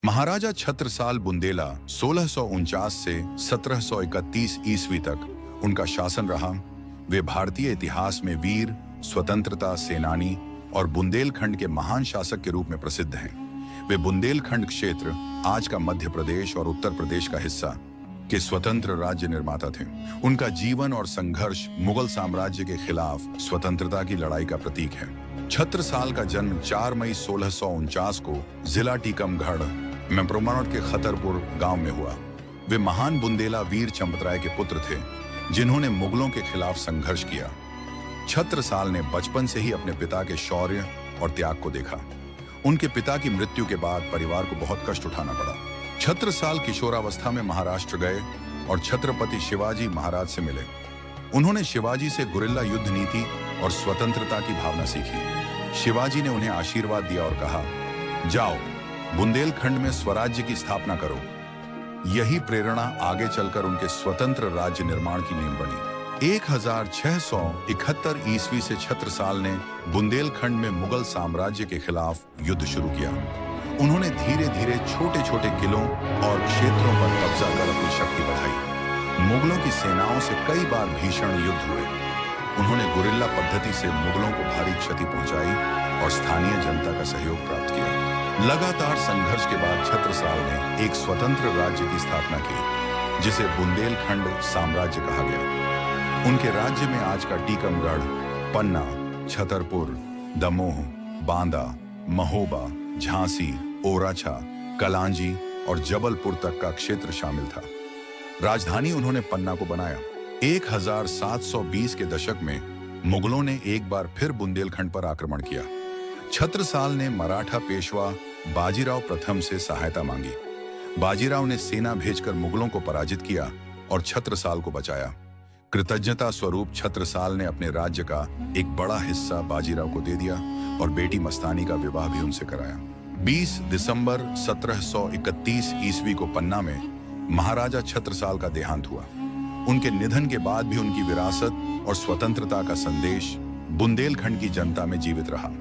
महाराजा छत्रसाल बुंदेला 1649 से 1731 ईस्वी तक उनका शासन रहा। वे भारतीय इतिहास में वीर, स्वतंत्रता सेनानी और बुंदेलखंड के महान शासक के रूप में प्रसिद्ध हैं। वे बुंदेलखंड क्षेत्र, आज का मध्य प्रदेश और उत्तर प्रदेश का हिस्सा, के स्वतंत्र राज्य निर्माता थे। उनका जीवन और संघर्ष मुगल साम्राज्य के खिलाफ स्वतंत्रता की लड़ाई का प्रतीक है। छत्रसाल का जन्म 4 मई 1649 को जिला टीकमगढ़ में के खतरपुर गांव में हुआ। वे महान बुंदेला वीर चंपतराय के पुत्र थे, जिन्होंने मुगलों के खिलाफ संघर्ष किया। छत्रसाल ने बचपन से ही अपने पिता के शौर्य और त्याग को देखा। उनके पिता की मृत्यु के बाद परिवार को बहुत कष्ट उठाना पड़ा। छत्रसाल किशोरावस्था में महाराष्ट्र गए और छत्रपति शिवाजी महाराज से मिले। उन्होंने शिवाजी से गुरिल्ला युद्ध नीति और स्वतंत्रता की भावना सीखी। शिवाजी ने उन्हें आशीर्वाद दिया और कहा, जाओ बुंदेलखंड में स्वराज्य की स्थापना करो। यही प्रेरणा आगे चलकर उनके स्वतंत्र राज्य निर्माण की नींव बनी। 1671 ईस्वी से छत्रसाल ने बुंदेलखंड में मुगल साम्राज्य के खिलाफ युद्ध शुरू किया। उन्होंने धीरे धीरे छोटे छोटे किलों और क्षेत्रों पर कब्जा कर अपनी शक्ति बढ़ाई। मुगलों की सेनाओं से कई बार भीषण युद्ध हुए। उन्होंने गुरिल्ला पद्धति से मुगलों को भारी क्षति पहुंचाई और स्थानीय जनता का सहयोग प्राप्त किया। लगातार संघर्ष के बाद छत्रसाल ने एक स्वतंत्र राज्य की स्थापना की, जिसे बुंदेलखंड साम्राज्य कहा गया। उनके राज्य में आज का टीकमगढ़, पन्ना, छतरपुर, दमोह, बांदा, महोबा, झांसी, ओराछा, कलांजी और जबलपुर तक का क्षेत्र शामिल था। राजधानी उन्होंने पन्ना को बनाया। 1720 के दशक में मुगलों ने एक बार फिर बुंदेलखंड पर आक्रमण किया। छत्रसाल ने मराठा पेशवा बाजीराव प्रथम से सहायता मांगी। बाजीराव ने सेना भेजकर मुगलों को पराजित किया और छत्रसाल को बचाया। कृतज्ञता स्वरूप छत्रसाल ने अपने राज्य का एक बड़ा हिस्सा बाजीराव को दे दिया और बेटी मस्तानी का विवाह भी उनसे कराया। 20 दिसंबर 1731 ईस्वी को पन्ना में महाराजा छत्रसाल का देहांत हुआ। उनके निधन के बाद भी उनकी विरासत और स्वतंत्रता का संदेश बुंदेलखंड की जनता में जीवित रहा।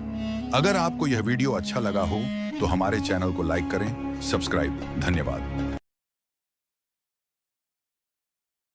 अगर आपको यह वीडियो अच्छा लगा हो तो हमारे चैनल को लाइक करें, सब्सक्राइब। धन्यवाद।